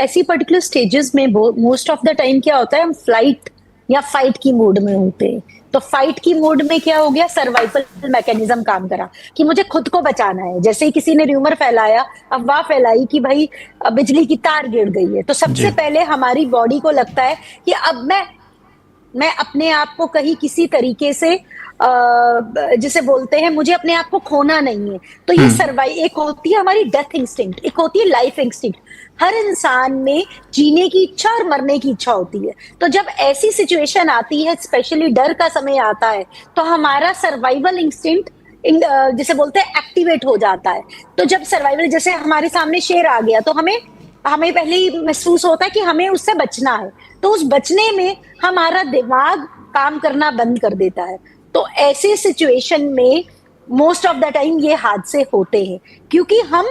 ऐसी particular stages में most of the time क्या होता है, हम फ्लाइट या फाइट की मोड में होते हैं। तो फाइट की मोड में क्या हो गया, सर्वाइवल मैकेनिज्म काम करा कि मुझे खुद को बचाना है। जैसे ही किसी ने र्यूमर फैलाया, अफवाह फैलाई कि भाई बिजली की तार गिर गई है, तो सबसे जी। पहले हमारी बॉडी को लगता है कि अब मैं अपने आप को कहीं किसी तरीके से जिसे बोलते हैं, मुझे अपने आप को खोना नहीं है। तो ये हम्म। सर्वाइव, एक होती है हमारी डेथ इंस्टिंक्ट, एक होती है लाइफ इंस्टिंक्ट। हर इंसान में जीने की इच्छा और मरने की इच्छा होती है। तो जब ऐसी सिचुएशन आती है, स्पेशली डर का समय आता है, तो हमारा सर्वाइवल इंस्टिंक्ट जिसे बोलते हैं एक्टिवेट हो जाता है। तो जब सर्वाइवल, जैसे हमारे सामने शेर आ गया, तो हमें हमें पहले ही महसूस होता है कि हमें उससे बचना है। तो उस बचने में हमारा दिमाग काम करना बंद कर देता है। तो ऐसे सिचुएशन में मोस्ट ऑफ द टाइम ये हादसे होते हैं, क्योंकि हम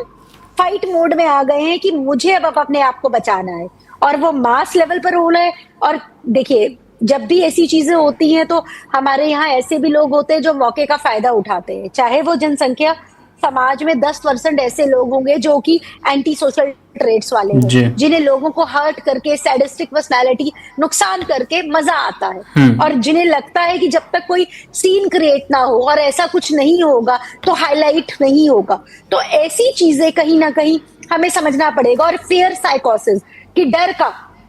फाइट मोड में आ गए हैं कि मुझे अब अपने आप को बचाना है, और वो मास लेवल पर हो रहा है। और देखिए, जब भी ऐसी चीजें होती हैं, तो हमारे यहाँ ऐसे भी लोग होते हैं जो मौके का फायदा उठाते हैं। चाहे वो जनसंख्या, समाज में 10% ऐसे लोग होंगे जो कि एंटी सोशल ट्रेड्स वाले हैं, जी। जिन्हें लोगों को हर्ट करके, सैडिस्टिक पर्सनालिटी, नुकसान करके मजा आता है। हम्म। और जिन्हें लगता है कि जब तक कोई सीन क्रिएट ना हो और ऐसा कुछ नहीं होगा तो हाईलाइट नहीं होगा। तो ऐसी चीजें कहीं ना कहीं हमें समझना पड़ेगा। और फियर साइकोसिस, कि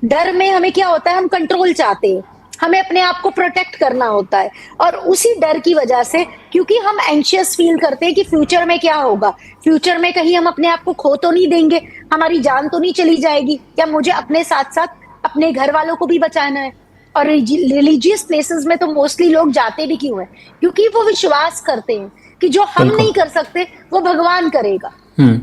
डर में हमें क्या होता है, हम कंट्रोल चाहते हैं, हमें अपने आप को प्रोटेक्ट करना होता है। और उसी डर की वजह से, क्योंकि हम एंशियस फील करते हैं कि फ्यूचर में क्या होगा, फ्यूचर में कहीं हम अपने आप को खो तो नहीं देंगे, हमारी जान तो नहीं चली जाएगी, या मुझे अपने साथ साथ अपने घर वालों को भी बचाना है। और रिलीजियस प्लेसेस में तो मोस्टली लोग जाते भी क्यों हैं, क्योंकि वो विश्वास करते हैं कि जो हम बिल्कुल। नहीं कर सकते वो भगवान करेगा। हम्म।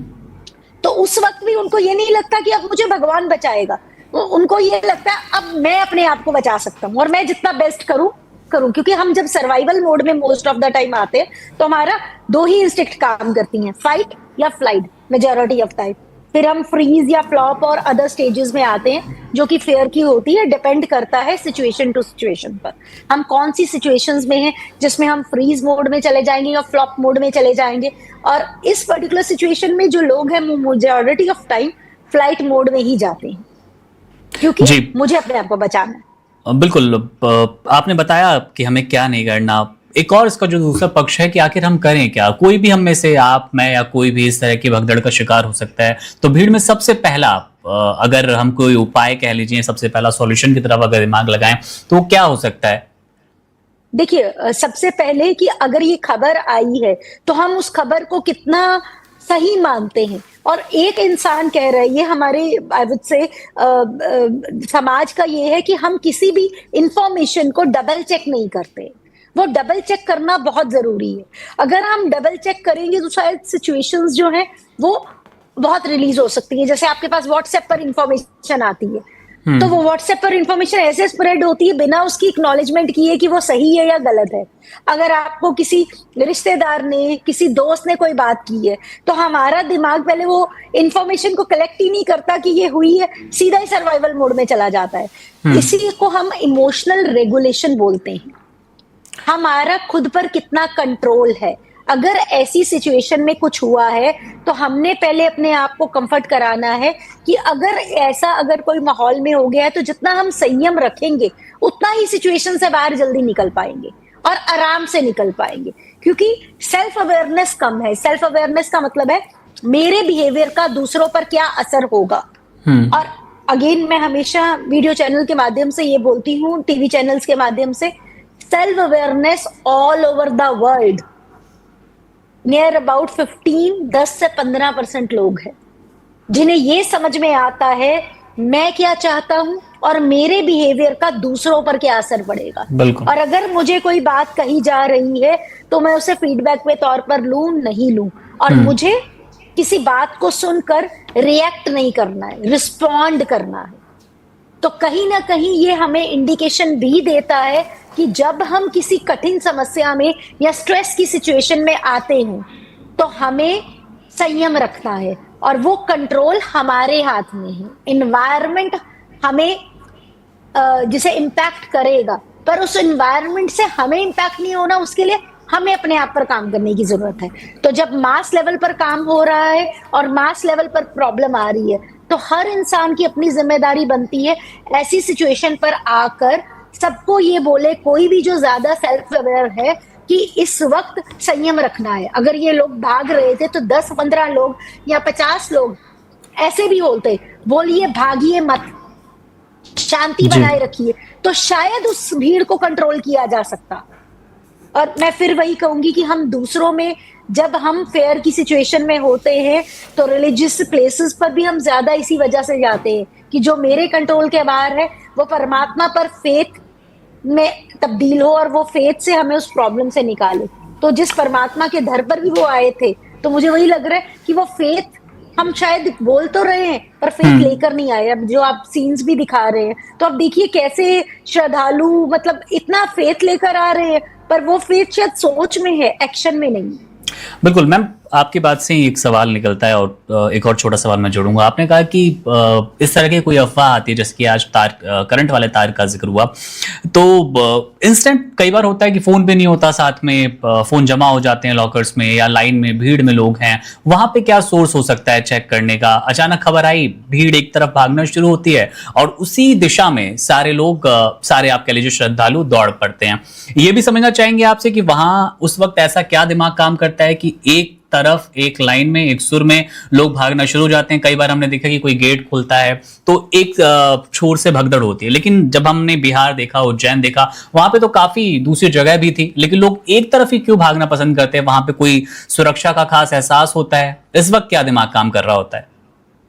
तो उस वक्त भी उनको ये नहीं लगता कि अब मुझे भगवान बचाएगा, उनको ये लगता है अब मैं अपने आप को बचा सकता हूँ और मैं जितना बेस्ट करूं करूं। क्योंकि हम जब सर्वाइवल मोड में मोस्ट ऑफ द टाइम आते हैं, तो हमारा दो ही इंस्टिंक्ट काम करती हैं, फाइट या फ्लाइट, मेजॉरिटी ऑफ टाइम। फिर हम फ्रीज या फ्लॉप और अदर स्टेजेस में आते हैं, जो कि फेयर की होती है। डिपेंड करता है सिचुएशन टू सिचुएशन पर, हम कौन सी सिचुएशंस में हैं, जिसमें हम फ्रीज मोड में चले जाएंगे या फ्लॉप मोड में चले जाएंगे। और इस पर्टिकुलर सिचुएशन में जो लोग हैं, majority of time flight mode में ही जाते हैं, क्योंकि जी। मुझे अपने आप को बचाना है। बिल्कुल। आपने बताया कि हमें क्या नहीं करना। एक और इसका जो दूसरा पक्ष है कि आखिर हम करें क्या। कोई भी हम में से, आप, मैं या कोई भी इस तरह की भगदड़ का शिकार हो सकता है। तो भीड़ में सबसे पहला अगर हम कोई उपाय कह लीजिए, सबसे पहला सॉल्यूशन की तरफ अगर दिमाग लगाएं, तो वो क्या हो सकता है? देखिए, सबसे पहले कि अगर ये खबर आई है, तो हम उस खबर को कितना सही मानते हैं। और एक इंसान कह रहा है, ये हमारे आई वुड से समाज का ये है कि हम किसी भी इंफॉर्मेशन को डबल चेक नहीं करते। वो डबल चेक करना बहुत जरूरी है। अगर हम डबल चेक करेंगे तो शायद सिचुएशंस जो हैं वो बहुत रिलीज हो सकती है। जैसे आपके पास व्हाट्सएप पर इंफॉर्मेशन आती है, तो वो व्हाट्सएप पर इंफॉर्मेशन ऐसे स्प्रेड होती है बिना उसकी एक्नॉलेजमेंट किए कि वो सही है या गलत है। अगर आपको किसी रिश्तेदार ने, किसी दोस्त ने कोई बात की है, तो हमारा दिमाग पहले वो इंफॉर्मेशन को कलेक्ट ही नहीं करता कि ये हुई है, सीधा ही सर्वाइवल मोड में चला जाता है। इसी को हम इमोशनल रेगुलेशन बोलते हैं। हमारा खुद पर कितना कंट्रोल है। अगर ऐसी सिचुएशन में कुछ हुआ है, तो हमने पहले अपने आप को कंफर्ट कराना है कि अगर कोई माहौल में हो गया है, तो जितना हम संयम रखेंगे, उतना ही सिचुएशन से बाहर जल्दी निकल पाएंगे और आराम से निकल पाएंगे। क्योंकि सेल्फ अवेयरनेस कम है। सेल्फ अवेयरनेस का मतलब है मेरे बिहेवियर का दूसरों पर क्या असर होगा। और अगेन, मैं हमेशा वीडियो चैनल के माध्यम से ये बोलती हूँ, टीवी चैनल्स के माध्यम से, self awareness all over the world near about 10 से 15% लोग हैं जिन्हें ये समझ में आता है मैं क्या चाहता हूं और मेरे बिहेवियर का दूसरों पर क्या असर पड़ेगा। बिल्कुल। और अगर मुझे कोई बात कही जा रही है, तो मैं उसे फीडबैक के तौर पर लूं, नहीं लूं। और मुझे किसी बात को सुनकर रिएक्ट नहीं करना है, रिस्पॉन्ड करना है। तो कहीं ना कहीं ये हमें इंडिकेशन भी देता है कि जब हम किसी कठिन समस्या में या स्ट्रेस की सिचुएशन में आते हैं, तो हमें संयम रखना है और वो कंट्रोल हमारे हाथ में है। इन्वायरमेंट हमें जिसे इम्पैक्ट करेगा, पर उस इन्वायरमेंट से हमें इम्पैक्ट नहीं होना, उसके लिए हमें अपने आप पर काम करने की जरूरत है। तो जब मास लेवल पर काम हो रहा है और मास लेवल पर प्रॉब्लम आ रही है, तो हर इंसान की अपनी ज़िम्मेदारी बनती है ऐसी सिचुएशन पर आकर सबको ये बोले, कोई भी जो ज़्यादा सेल्फ अवेयर है कि इस वक़्त संयम रखना है। अगर ये लोग भाग रहे थे तो 10-15 लोग या 50 लोग ऐसे भी होते, बोलिए भागिए मत, शांति जी। बनाए रखिए, तो शायद उस भीड़ को कंट्रोल किया जा सकता। और मैं फिर वही कहूँगी कि हम दूसरों में जब हम फेयर की सिचुएशन में होते हैं, तो रिलीजियस प्लेसेस पर भी हम ज़्यादा इसी वजह से जाते हैं कि जो मेरे कंट्रोल के बाहर है, वो परमात्मा पर फेथ में तब्दील हो और वो फेथ से हमें उस प्रॉब्लम से निकाले। तो जिस परमात्मा के दर पर भी वो आए थे, तो मुझे वही लग रहा है कि वो फेथ हम शायद बोल तो रहे हैं, पर फेथ लेकर नहीं आए। अब जो आप सीन्स भी दिखा रहे हैं, तो अब देखिए कैसे श्रद्धालु मतलब इतना फेथ लेकर आ रहे हैं, पर वो फेथ शायद सोच में है, एक्शन में नहीं। बिल्कुल मैम, आपकी बात से ही एक सवाल निकलता है और एक और छोटा सवाल मैं जोड़ूंगा। आपने कहा कि इस तरह की कोई अफवाह आती है, जैसे कि आज तार करंट वाले तार का जिक्र हुआ, तो इंस्टेंट कई बार होता है कि फोन पे नहीं होता, साथ में फोन जमा हो जाते हैं लॉकर्स में या लाइन में, भीड़ में लोग हैं, वहां पे क्या सोर्स हो सकता है चेक करने का? अचानक खबर आई, भीड़ एक तरफ भागना शुरू होती है और उसी दिशा में सारे लोग, सारे आप कह लीजिए श्रद्धालु दौड़ पड़ते हैं। ये भी समझना चाहेंगे आपसे कि वहां उस वक्त ऐसा क्या दिमाग काम करता है कि एक तरफ एक लाइन में एक सुर में लोग भागना शुरू हो जाते हैं। कई बार हमने देखा कि कोई गेट खुलता है तो एक छोर से भगदड़ होती है, लेकिन जब हमने बिहार देखा, उज्जैन देखा, वहां पे तो काफी दूसरी जगह भी थी, लेकिन लोग एक तरफ ही क्यों भागना पसंद करते हैं? वहां पे कोई सुरक्षा का खास एहसास होता है? इस वक्त क्या दिमाग काम कर रहा होता है?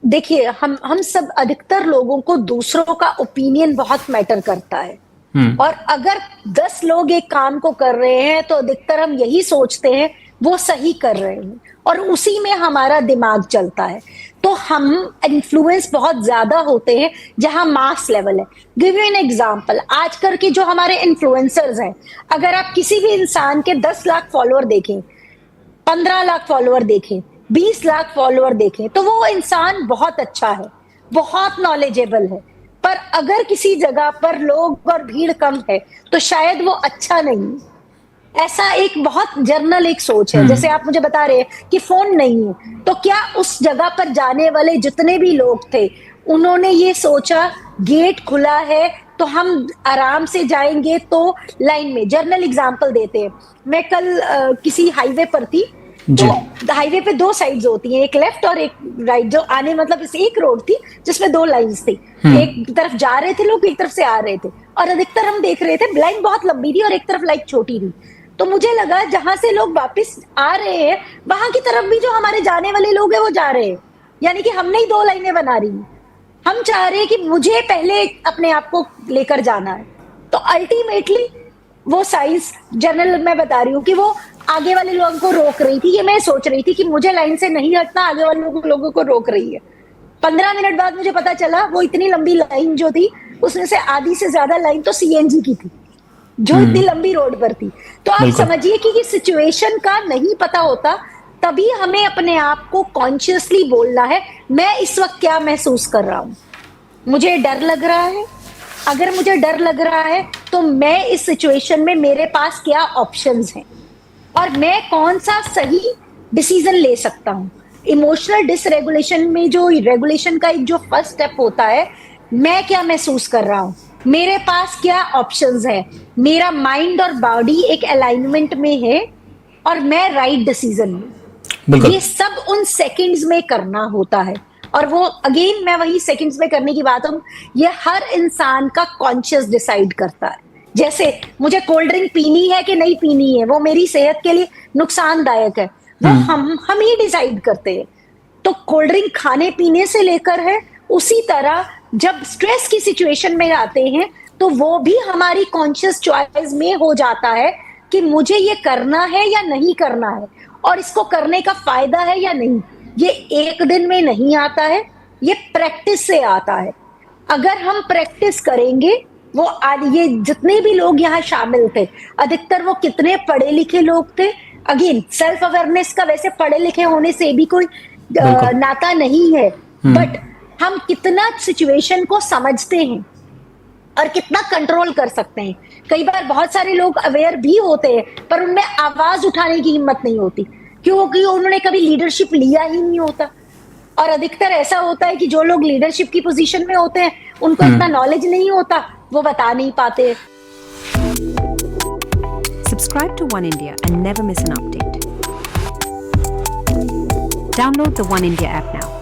देखिए, हम सब अधिकतर लोगों को दूसरों का ओपिनियन बहुत मैटर करता है। और अगर 10 लोग एक काम को कर रहे हैं, तो अधिकतर हम यही सोचते हैं वो सही कर रहे हैं और उसी में हमारा दिमाग चलता है। तो हम इन्फ्लुएंस बहुत ज्यादा होते हैं जहां मास लेवल है। गिव यू एन एग्जांपल, आजकल के जो हमारे इन्फ्लुएंसर्स हैं, अगर आप किसी भी इंसान के 10 लाख फॉलोअर देखें, 15 लाख फॉलोअर देखें, 20 लाख फॉलोअर देखें, तो वो इंसान बहुत अच्छा है, बहुत नॉलेजेबल है। पर अगर किसी जगह पर लोग और भीड़ कम है, तो शायद वो अच्छा नहीं। ऐसा एक बहुत जर्नल एक सोच है। जैसे आप मुझे बता रहे हैं कि फोन नहीं है, तो क्या उस जगह पर जाने वाले जितने भी लोग थे, उन्होंने ये सोचा गेट खुला है तो हम आराम से जाएंगे तो लाइन में? जर्नल एग्जांपल देते हैं। मैं कल किसी हाईवे पर थी, तो हाईवे पे 2 साइड्स होती हैं, एक लेफ्ट और एक राइट, जो आने मतलब इस एक रोड थी जिसमें 2 लाइंस थी। एक तरफ जा रहे थे लोग, एक तरफ से आ रहे थे, और अधिकतर हम देख रहे थे लाइन बहुत लंबी थी और एक तरफ लाइन छोटी थी। तो मुझे लगा जहां से लोग वापस आ रहे हैं, वहां की तरफ भी जो हमारे जाने वाले लोग हैं वो जा रहे हैं, यानी कि हमने ही 2 लाइनें बना रही हैं। हम चाह रहे हैं कि मुझे पहले अपने आप को लेकर जाना है। तो अल्टीमेटली वो साइंस जर्नल मैं बता रही हूँ कि वो आगे वाले लोगों को रोक रही थी। ये मैं सोच रही थी कि मुझे लाइन से नहीं हटना, आगे वाले लोगों को रोक रही है। 15 मिनट बाद मुझे पता चला वो इतनी लंबी लाइन जो थी, उसमें से आधी से ज्यादा लाइन तो सीएनजी की थी, जो इतनी लंबी रोड पर थी। तो आप समझिए कि सिचुएशन का नहीं पता होता, तभी हमें अपने आप को कॉन्शियसली बोलना है, मैं इस वक्त क्या महसूस कर रहा हूं, मुझे डर लग रहा है। अगर मुझे डर लग रहा है तो मैं इस सिचुएशन में मेरे पास क्या ऑप्शंस हैं और मैं कौन सा सही डिसीजन ले सकता हूं। इमोशनल डिसरेगुलेशन में जो रेगुलेशन का एक जो फर्स्ट स्टेप होता है, मैं क्या महसूस कर रहा हूं, मेरे पास क्या ऑप्शंस है, मेरा माइंड और बॉडी एक अलाइनमेंट में है और मैं राइट डिसीजन में। ये सब उन सेकंड्स में करना होता है। और वो अगेन मैं वही सेकंड्स में करने की बात हूं, ये हर इंसान का कॉन्शियस डिसाइड करता है। जैसे मुझे कोल्ड ड्रिंक पीनी है कि नहीं पीनी है, वो मेरी सेहत के लिए नुकसानदायक है, वो हम ही डिसाइड करते हैं। तो कोल्ड ड्रिंक खाने पीने से लेकर है, उसी तरह जब स्ट्रेस की सिचुएशन में आते हैं तो वो भी हमारी कॉन्शियस चॉइस में हो जाता है कि मुझे ये करना है या नहीं करना है, और इसको करने का फायदा है या नहीं। ये एक दिन में नहीं आता है, ये प्रैक्टिस से आता है। अगर हम प्रैक्टिस करेंगे, वो ये जितने भी लोग यहाँ शामिल थे, अधिकतर वो कितने पढ़े लिखे लोग थे। अगेन सेल्फ अवेयरनेस का वैसे पढ़े लिखे होने से भी कोई नाता नहीं है, बट हम कितना सिचुएशन को समझते हैं और कितना कंट्रोल कर सकते हैं। कई बार बहुत सारे लोग अवेयर भी होते हैं, पर उनमें आवाज उठाने की हिम्मत नहीं होती, क्योंकि उन्होंने कभी लीडरशिप लिया ही नहीं होता। और अधिकतर ऐसा होता है कि जो लोग लीडरशिप की पोजीशन में होते हैं उनको इतना नॉलेज नहीं होता, वो बता नहीं पाते। Subscribe to One India and never miss an update. Download the One India app now.